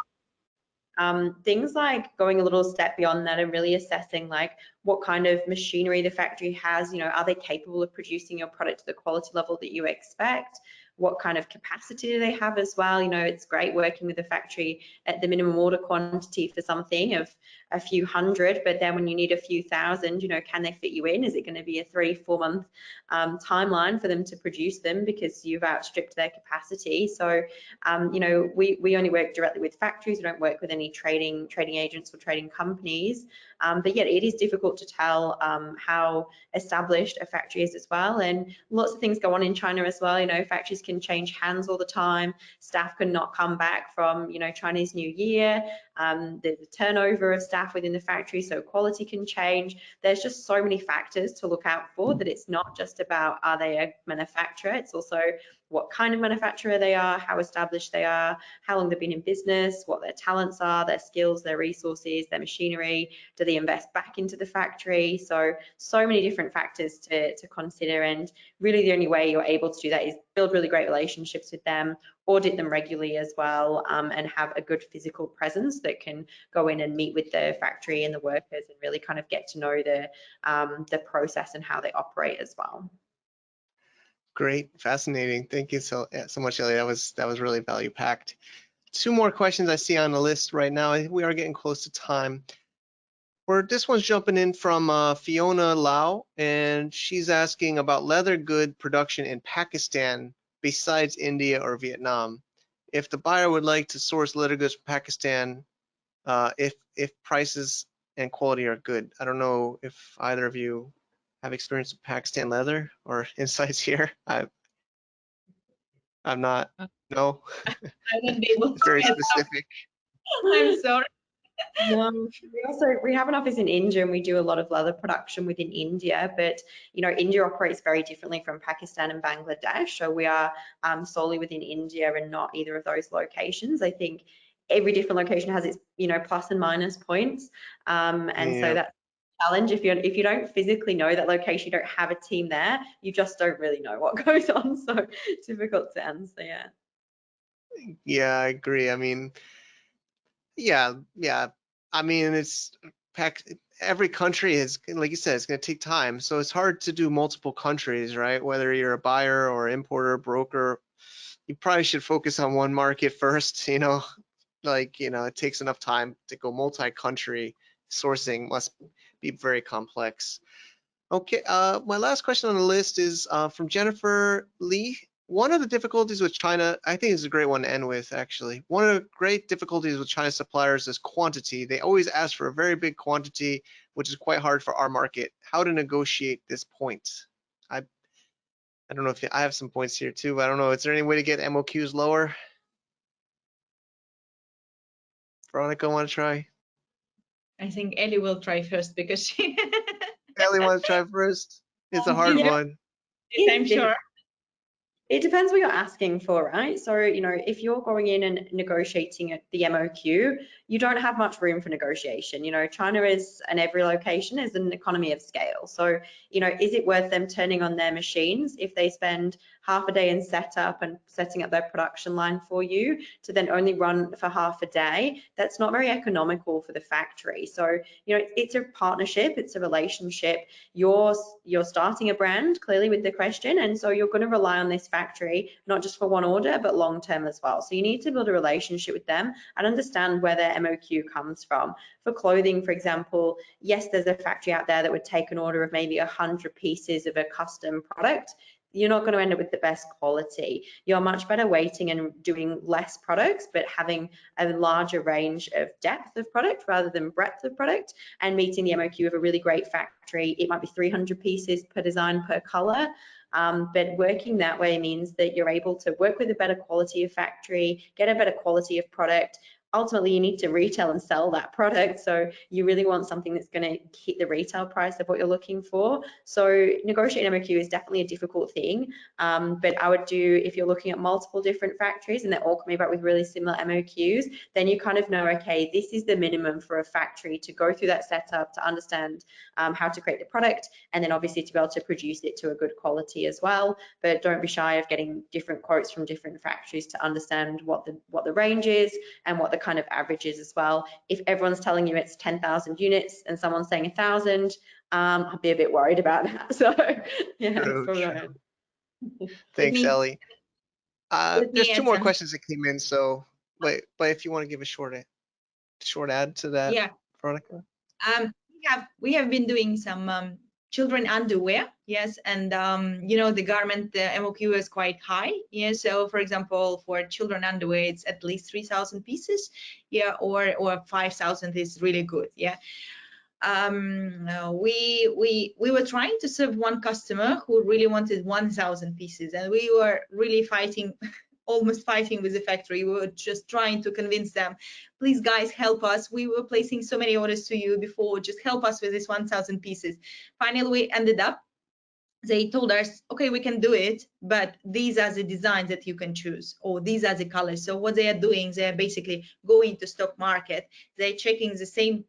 Things like going a little step beyond that and really assessing like what kind of machinery the factory has, are they capable of producing your product to the quality level that you expect? What kind of capacity do they have as well? It's great working with a factory at the minimum order quantity for something of a few hundred, but then when you need a few thousand, can they fit you in? Is it going to be a 3-4 month timeline for them to produce them because you've outstripped their capacity? So, we only work directly with factories. We don't work with any trading agents or trading companies. But yet it is difficult to tell how established a factory is as well. And lots of things go on in China as well. Factories can change hands all the time. Staff can not come back from, Chinese New Year. The turnover of staff within the factory, so quality can change. There's just so many factors to look out for that it's not just about are they a manufacturer, it's also what kind of manufacturer they are, how established they are, how long they've been in business, what their talents are, their skills, their resources, their machinery, do they invest back into the factory? So many different factors to consider, and really the only way you're able to do that is build really great relationships with them, audit them regularly as well, and have a good physical presence that can go in and meet with the factory and the workers and really kind of get to know the process and how they operate as well. Great, fascinating. Thank you so much, Elly. That was really value packed. 2 more questions I see on the list right now. I think we are getting close to time. This one's jumping in from Fiona Lau, and she's asking about leather good production in Pakistan besides India or Vietnam. If the buyer would like to source leather goods from Pakistan, if prices and quality are good. I don't know if either of you have experience with Pakistan leather or insights here. I'm not. No. I won't be able to. Very specific. I'm sorry. No, we have an office in India and we do a lot of leather production within India, but India operates very differently from Pakistan and Bangladesh. So we are solely within India and not either of those locations. I think every different location has its plus and minus points, and so that's a challenge. If you don't physically know that location, you don't have a team there, you just don't really know what goes on. So it's difficult to answer. Yeah, I agree. I mean, yeah. I mean, every country is, like you said, it's going to take time. So it's hard to do multiple countries, right? Whether you're a buyer or importer, broker, you probably should focus on one market first. It takes enough time to go multi-country. Sourcing must be very complex. Okay, my last question on the list is from Jennifer Lee. One of the difficulties with China, I think is a great one to end with, actually. One of the great difficulties with China suppliers is quantity. They always ask for a very big quantity, which is quite hard for our market. How to negotiate this point? I don't know if I have some points here too, but I don't know. Is there any way to get MOQs lower? Veronika, want to try? I think Elly will try first because she. Elly wants to try first. It's a hard one. I'm sure. It depends what you're asking for, right? So, if you're going in and negotiating at the MOQ, you don't have much room for negotiation. China is, and every location is an economy of scale. So, is it worth them turning on their machines if they spend half a day in setup and setting up their production line for you to then only run for half a day? That's not very economical for the factory. So, it's a partnership, it's a relationship. You're starting a brand clearly with the question, and so you're going to rely on this factory not just for one order but long term as well. So you need to build a relationship with them and understand where their MOQ comes from. For clothing, for example, yes, there's a factory out there that would take an order of maybe 100 pieces of a custom product. You're not going to end up with the best quality. You're much better waiting and doing less products, but having a larger range of depth of product rather than breadth of product, and meeting the MOQ of a really great factory. It might be 300 pieces per design per color. But working that way means that you're able to work with a better quality of factory, get a better quality of product. Ultimately, you need to retail and sell that product. So you really want something that's going to hit the retail price of what you're looking for. So negotiating MOQ is definitely a difficult thing. But I would do, if you're looking at multiple different factories and they're all coming back with really similar MOQs, then you kind of know, okay, this is the minimum for a factory to go through that setup, to understand how to create the product, and then obviously to be able to produce it to a good quality as well. But don't be shy of getting different quotes from different factories to understand what the range is and what the kind of averages as well. If everyone's telling you it's 10,000 units and someone's saying 1,000, I'd be a bit worried about that. So yeah, True, from true. that. Thanks, Elly. Let There's me two add more some. questions that came in, so but if you want to give a short add to that, Yeah. Veronika. We have been doing some children underwear, yes, and you know, the garment MOQ is quite high, yeah. So for example, for children underwear, it's at least 3,000 pieces, yeah, or 5,000 is really good, yeah. We were trying to serve one customer who really wanted 1,000 pieces, and we were really fighting. Almost fighting with the factory. We were just trying to convince them, please guys, help us. We were placing so many orders to you before, just help us with this 1,000 pieces. Finally, we ended up, they told us, okay, we can do it, but these are the designs that you can choose, or these are the colors. So what they are doing, they are basically going to stock market. They're checking the same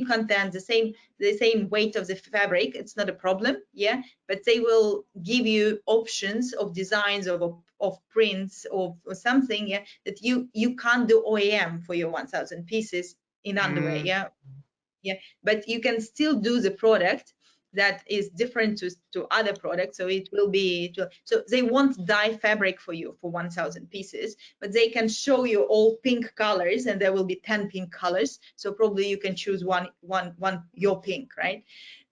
content, the same weight of the fabric. It's not a problem, yeah, but they will give you options of designs of prints or something, yeah, that you can't do OEM for your 1,000 pieces in underwear, yeah, but you can still do the product that is different to other products. So it will be, so they won't dye fabric for you for 1,000 pieces, but they can show you all pink colors, and there will be 10 pink colors. So probably you can choose one your pink, right?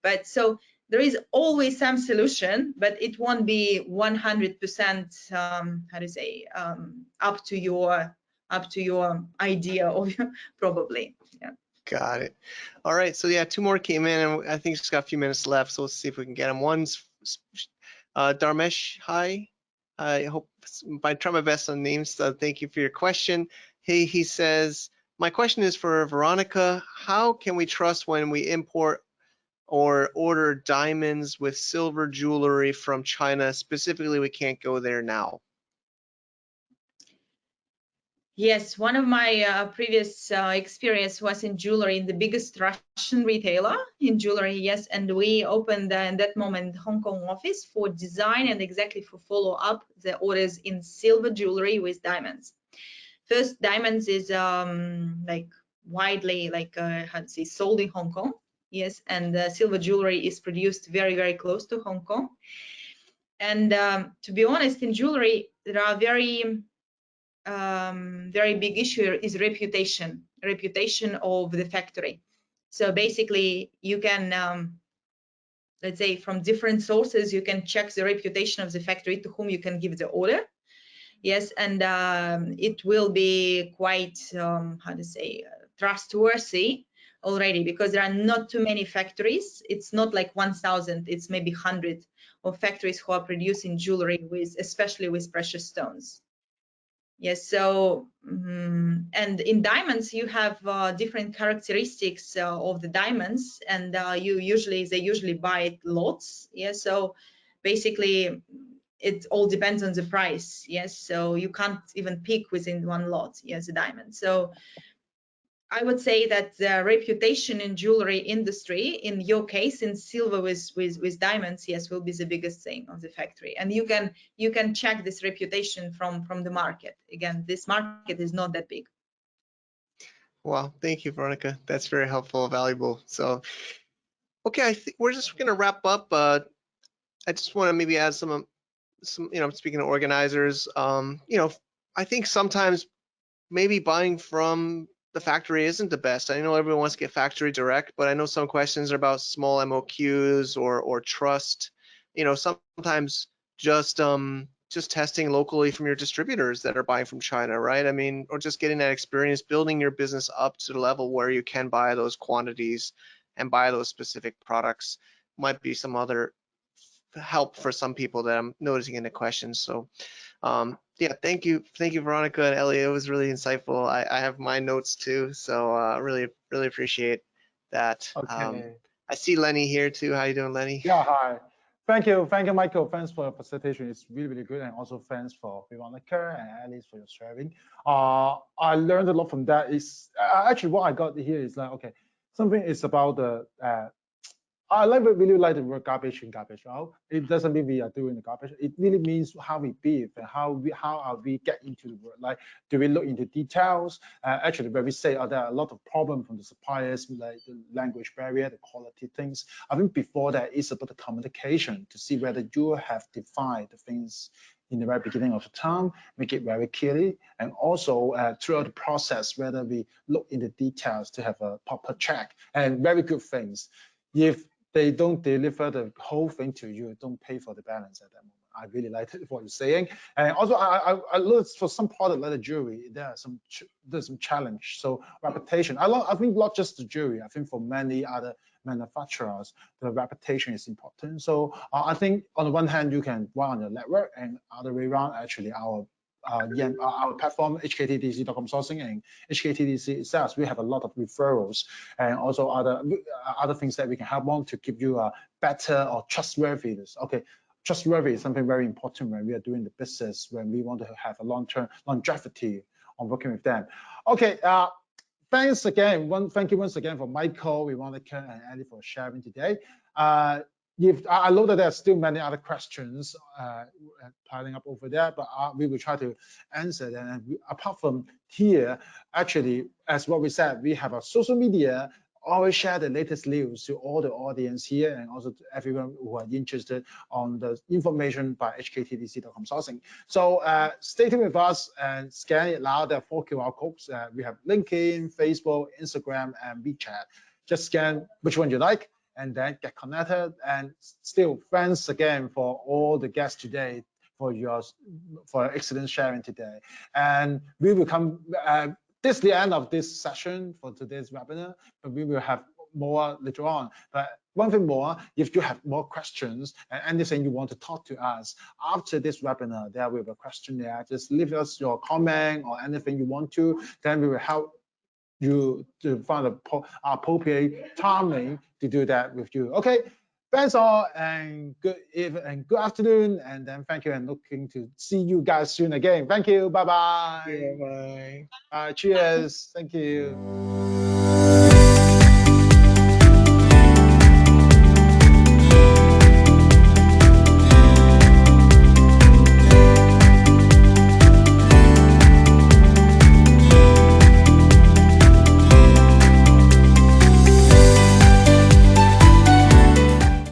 But so there is always some solution, but it won't be 100%, how to say, up to your idea of probably, yeah. Got it. All right. So yeah, two more came in, and I think it's got a few minutes left. So let's see if we can get them. One's Dharmesh. Hi. I hope I try my best on names. Thank you for your question. He says, my question is for Veronika. How can we trust when we import or order diamonds with silver jewelry from China? Specifically, we can't go there now. Yes, one of my previous experience was in jewelry, in the biggest Russian retailer in jewelry, yes, and we opened in that moment Hong Kong office for design and exactly for follow up the orders in silver jewelry with diamonds. First, diamonds is like widely how to say, sold in Hong Kong, yes, and silver jewelry is produced very, very close to Hong Kong. And to be honest, in jewelry there are very big issue is reputation of the factory. So basically you can let's say from different sources you can check the reputation of the factory to whom you can give the order, yes, and it will be quite how to say, trustworthy already, because there are not too many factories. It's not like 1,000, it's maybe 100 of factories who are producing jewelry with, especially with precious stones. Yes, so and in diamonds you have different characteristics of the diamonds, and they usually buy it lots. Yes, so basically it all depends on the price. Yes, so you can't even pick within one lot. Yes, a diamond. So I would say that the reputation in jewelry industry, in your case, in silver with diamonds, yes, will be the biggest thing of the factory. And you can check this reputation from the market. Again, this market is not that big. Well, thank you, Veronika. That's very helpful, valuable. So, okay, I think we're just gonna wrap up. I just want to maybe add some, speaking of organizers, I think sometimes maybe buying from the factory isn't the best. I know everyone wants to get factory direct, but I know some questions are about small MOQs or trust. Sometimes just testing locally from your distributors that are buying from China, right? I mean, or just getting that experience, building your business up to the level where you can buy those quantities and buy those specific products might be some other help for some people that I'm noticing in the questions. So yeah, thank you, Veronika and Elly. It was really insightful. I have my notes too, so really appreciate that. Okay. I see Lenny here too. How you doing, Lenny? Yeah, hi. Thank you, Michael. Thanks for your presentation. It's really good, and also thanks for Veronika and Alice for your sharing. I learned a lot from that. Is actually what I got here is like, okay, something is about the I really like the word garbage in, garbage out. It doesn't mean we are doing the garbage. It really means how we be and how are we get into the work. Like, do we look into details? Actually, when we say there are a lot of problems from the suppliers, like the language barrier, the quality things. I think before that, it's about the communication to see whether you have defined the things in the very beginning of the time, make it very clearly, and also throughout the process, whether we look into details to have a proper check. And very good things. If they don't deliver the whole thing to you, don't pay for the balance at that moment. I really like what you're saying. And also, I look for some product like the jewelry, there's some challenge. So reputation, I think not just the jewelry, I think for many other manufacturers, the reputation is important. So I think on the one hand, you can run on your network, and other way around, actually our platform, HKTDC.com sourcing and HKTDC itself, we have a lot of referrals and also other things that we can help on to give you a better or trustworthiness. Okay, trustworthy is something very important when we are doing the business, when we want to have a long-term longevity on working with them. Okay, thanks again. Thank you once again for Michael, Veronika, and Elly for sharing today. I know that there are still many other questions piling up over there, but we will try to answer them. And apart from here, actually, as what we said, we have a social media. Always share the latest news to all the audience here and also to everyone who are interested on the information by HKTDC.com sourcing. So stay tuned with us and scan it now. There are 4 QR codes. We have LinkedIn, Facebook, Instagram, and WeChat. Just scan which one you like, and then get connected. And still, thanks again for all the guests today for excellent sharing today. And we will come. This is the end of this session for today's webinar, but we will have more later on. But one thing more, if you have more questions and anything you want to talk to us after this webinar, there will be a questionnaire. Just leave us your comment or anything you want to, then we will help you to find a appropriate timing to do that with you. Okay, thanks all, and good evening and good afternoon, and then thank you, and looking to see you guys soon again. Thank you. Bye bye. Bye bye. Cheers. Thank you.